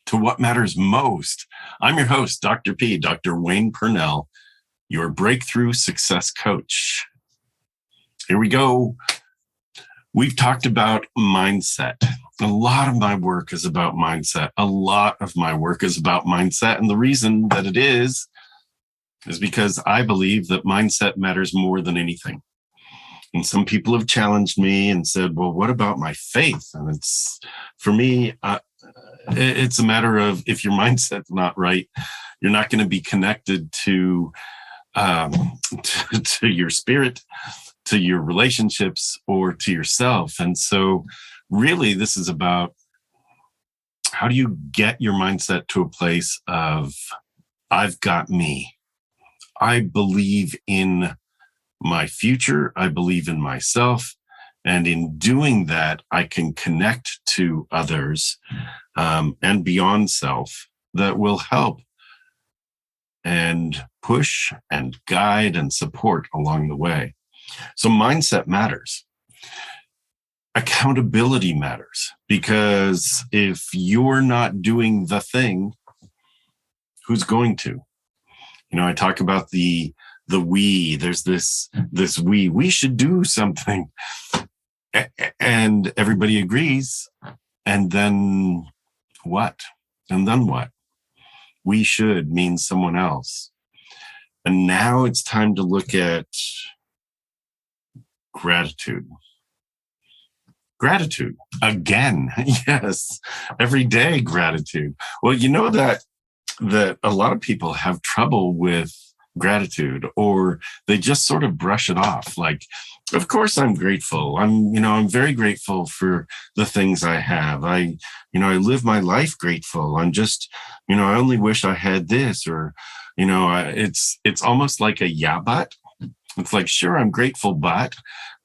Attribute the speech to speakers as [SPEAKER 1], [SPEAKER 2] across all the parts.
[SPEAKER 1] to what matters most. I'm your host, Dr. P, Dr. Wayne Pernell, your breakthrough success coach. Here we go. We've talked about mindset. A lot of my work is about mindset. And the reason that it is because I believe that mindset matters more than anything. And some people have challenged me and said, well, what about my faith? And it's, for me, it's a matter of, if your mindset's not right, you're not going to be connected to your spirit, to your relationships, or to yourself. And so really, this is about, how do you get your mindset to a place of, I've got me. I believe in my future. I believe in myself. And in doing that, I can connect to others and beyond self that will help and push and guide and support along the way. So mindset matters. Accountability matters, because if you're not doing the thing, who's going to? I talk about the we. There's this we should do something, and everybody agrees. And then what? We should means someone else. And now it's time to look at gratitude. Gratitude again. Yes. Everyday gratitude. Well, that a lot of people have trouble with gratitude, or they just sort of brush it off. Like, of course I'm grateful. I'm very grateful for the things I have. I live my life grateful. I'm just, I only wish I had this, or, it's almost like a yeah, but. It's like, sure, I'm grateful, but,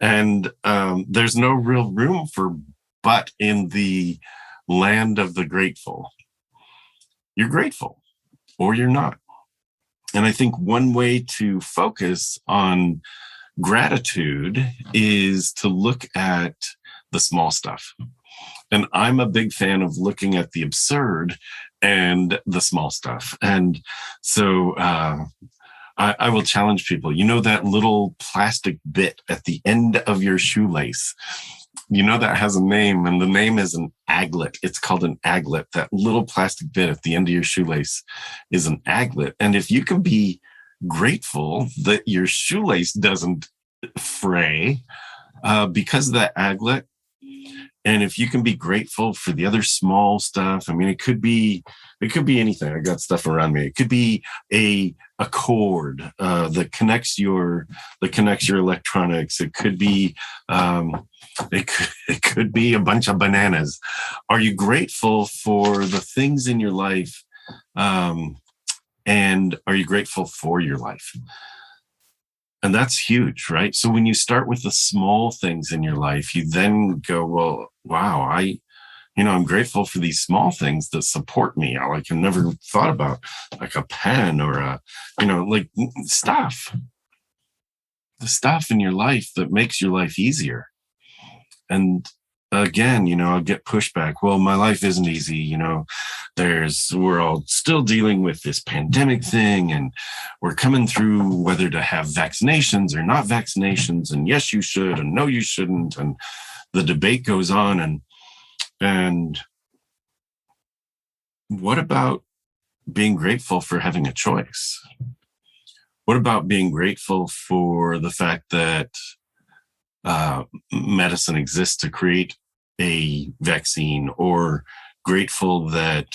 [SPEAKER 1] and there's no real room for but in the land of the grateful. You're grateful or you're not. And I think one way to focus on gratitude is to look at the small stuff. And I'm a big fan of looking at the absurd and the small stuff. And so I will challenge people, that little plastic bit at the end of your shoelace, that has a name, and the name is an aglet. It's called an aglet. That little plastic bit at the end of your shoelace is an aglet. And if you can be grateful that your shoelace doesn't fray because of that aglet, and if you can be grateful for the other small stuff, it could be anything. I got stuff around me. It could be a cord that connects your electronics. It could be it could be a bunch of bananas. Are you grateful for the things in your life? And are you grateful for your life? And that's huge, right? So when you start with the small things in your life, you then go, well, wow, I'm grateful for these small things that support me. I never thought about, like a pen or stuff. The stuff in your life that makes your life easier. And again, I'll get pushback. Well, my life isn't easy. We're all still dealing with this pandemic thing, and we're coming through whether to have vaccinations or not vaccinations, and yes, you should, and no, you shouldn't. And the debate goes on. And what about being grateful for having a choice? What about being grateful for the fact that medicine exists to create a vaccine, or grateful that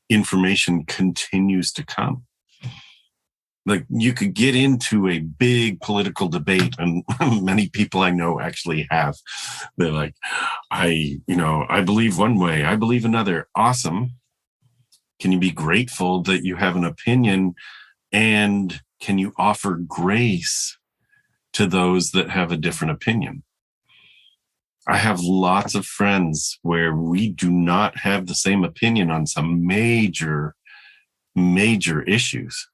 [SPEAKER 1] information continues to come? Like, you could get into a big political debate, and many people I know actually have. They're like, I believe one way, I believe another. Awesome. Can you be grateful that you have an opinion, and can you offer grace to those that have a different opinion? I have lots of friends where we do not have the same opinion on some major issues.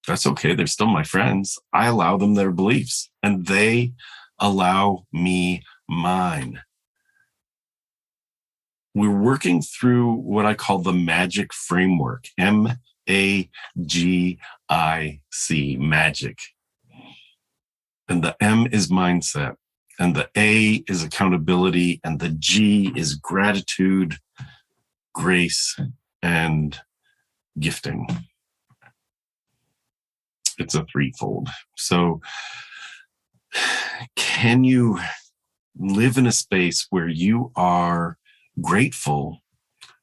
[SPEAKER 1] That's okay. They're still my friends. I allow them their beliefs, and they allow me mine. we're working through what I call the magic framework, MAGIC, magic. And the M is mindset, and the A is accountability, and the G is gratitude, grace, and gifting. It's a threefold. So can you live in a space where you are grateful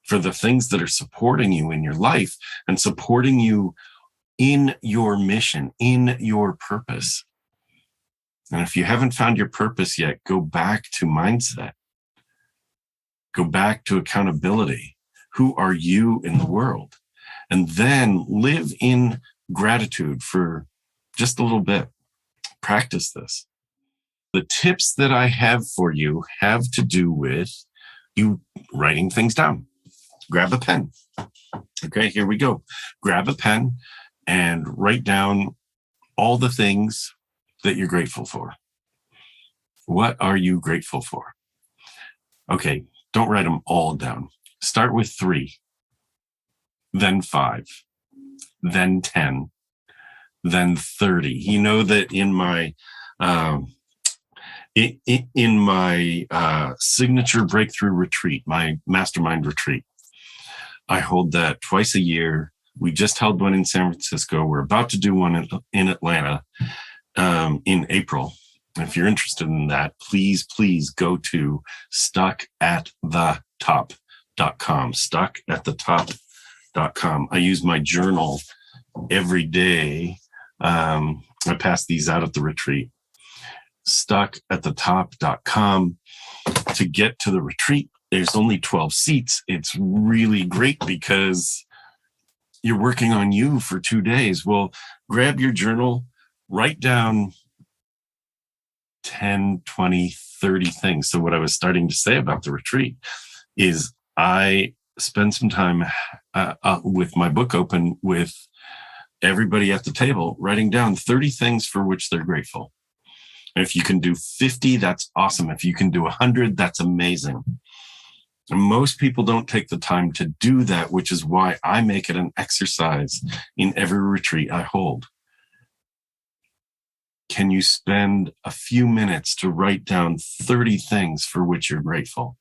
[SPEAKER 1] for the things that are supporting you in your life and supporting you in your mission, in your purpose? And if you haven't found your purpose yet, go back to mindset. Go back to accountability. Who are you in the world? And then live in gratitude for just a little bit. Practice this. The tips that I have for you have to do with you writing things down. Grab a pen. Okay, here we go. Grab a pen and write down all the things that you're grateful for. What are you grateful for? Okay, don't write them all down. Start with 3, then 5, then 10, then 30. You know that in my signature breakthrough retreat, my mastermind retreat, I hold that twice a year. We just held one in San Francisco. We're about to do one in Atlanta in April. If you're interested in that, please go to stuckattethetop.com, stuckattethetop.com. I use my journal every day. I pass these out at the retreat. Stuckattethetop.com. To get to the retreat, there's only 12 seats. It's really great because you're working on you for 2 days. Well, grab your journal, write down 10, 20, 30 things. So what I was starting to say about the retreat is I spend some time with my book open with everybody at the table, writing down 30 things for which they're grateful. And if you can do 50, that's awesome. If you can do 100, that's amazing. And most people don't take the time to do that, which is why I make it an exercise in every retreat I hold. Can you spend a few minutes to write down 30 things for which you're grateful?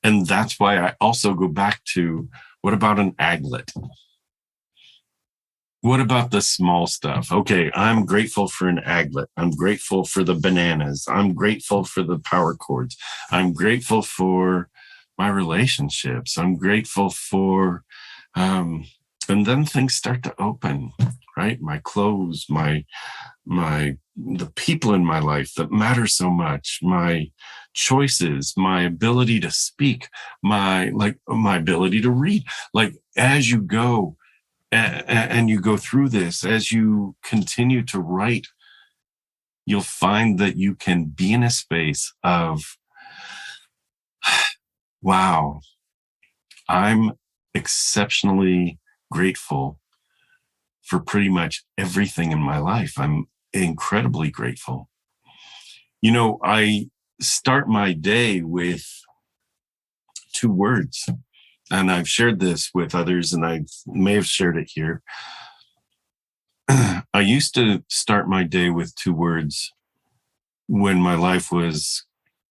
[SPEAKER 1] And that's why I also go back to, what about an aglet? What about the small stuff? Okay, I'm grateful for an aglet. I'm grateful for the bananas. I'm grateful for the power cords. I'm grateful for my relationships. I'm grateful for, and then things start to open, right? My clothes, the people in my life that matter so much, my choices, my ability to speak, my ability to read. Like, as you go and you go through this, as you continue to write, you'll find that you can be in a space of, wow, I'm exceptionally grateful for pretty much everything in my life. I'm incredibly grateful. You know, I start my day with 2 words, and I've shared this with others, and I may have shared it here. I used to start my day with 2 words when my life was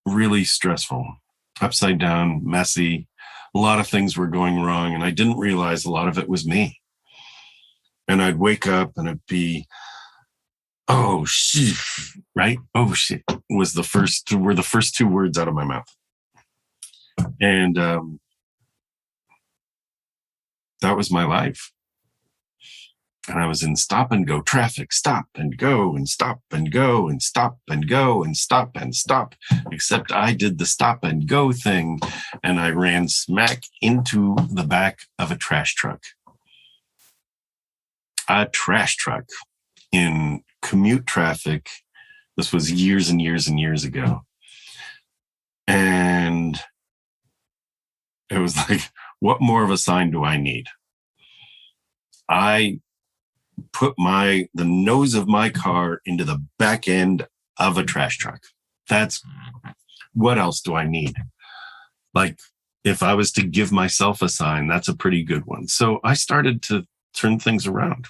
[SPEAKER 1] really stressful, upside down, messy. A lot of things were going wrong, and I didn't realize a lot of it was me. And I'd wake up and it'd be, oh shit, right? Oh shit were the first 2 words out of my mouth. And that was my life. And I was in stop and go traffic, stop and go and stop and go and stop and go and stop and stop, except I did the stop and go thing, and I ran smack into the back of a trash truck. A trash truck in commute traffic. This was years and years and years ago. And it was like, what more of a sign do I need? I put the nose of my car into the back end of a trash truck. That's, what else do I need? Like, If I was to give myself a sign, that's a pretty good one. So I started to turn things around.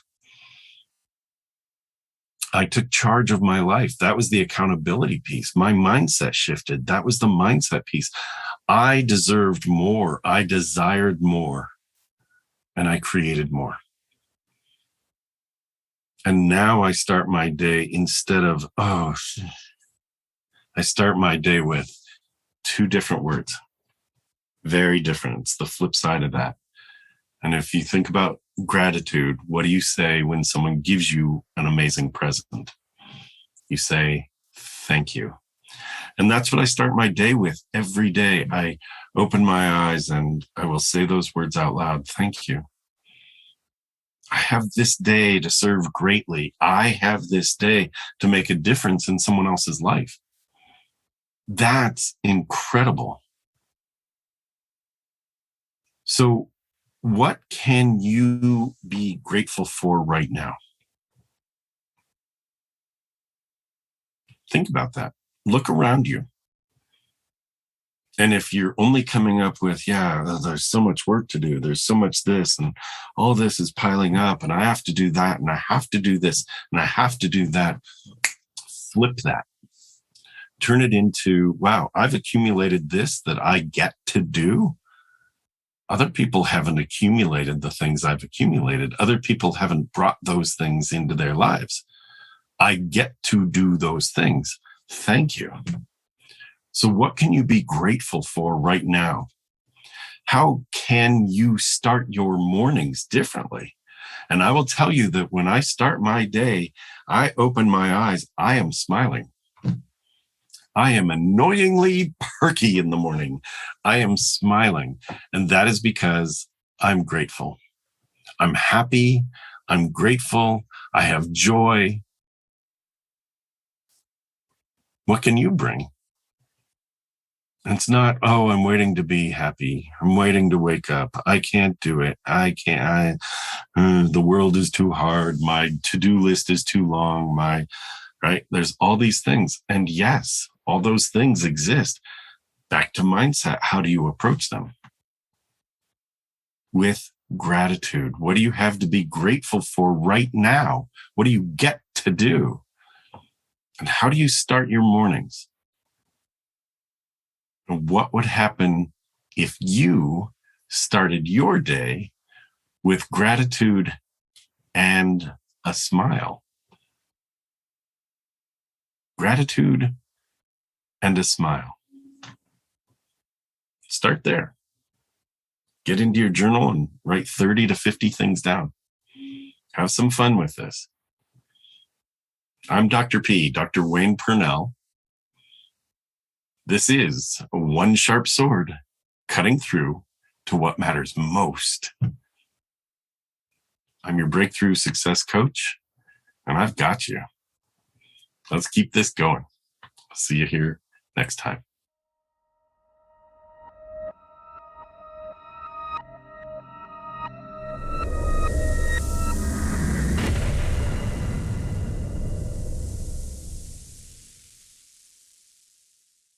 [SPEAKER 1] I took charge of my life. That was the accountability piece. My mindset shifted. That was the mindset piece. I deserved more. I desired more. And I created more. And now I start my day instead of, I start my day with 2 different words. Very different. It's the flip side of that. And if you think about gratitude, what do you say when someone gives you an amazing present? You say, thank you. And that's what I start my day with every day. I open my eyes and I will say those words out loud. Thank you. I have this day to serve greatly. I have this day to make a difference in someone else's life. That's incredible. So, what can you be grateful for right now? Think about that. Look around you. And if you're only coming up with, there's so much work to do, there's so much this, and all this is piling up, and I have to do that, and I have to do this, and I have to do that, flip that. Turn it into, wow, I've accumulated this that I get to do. Other people haven't accumulated the things I've accumulated. Other people haven't brought those things into their lives. I get to do those things. Thank you. So what can you be grateful for right now? How can you start your mornings differently? And I will tell you that when I start my day, I open my eyes, I am smiling. I am annoyingly perky in the morning. I am smiling. And that is because I'm grateful. I'm happy. I'm grateful. I have joy. What can you bring? It's not, I'm waiting to be happy. I'm waiting to wake up. I can't do it. The world is too hard. My to-do list is too long. Right? There's all these things. And yes, all those things exist. Back to mindset. How do you approach them? With gratitude. What do you have to be grateful for right now? What do you get to do? And how do you start your mornings? And what would happen if you started your day with gratitude and a smile? Gratitude and a smile. Start there. Get into your journal and write 30 to 50 things down. Have some fun with this. I'm Dr. P, Dr. Wayne Pernell. This is One Sharp Sword, cutting through to what matters most. I'm your breakthrough success coach, and I've got you. Let's keep this going. I'll see you here next time.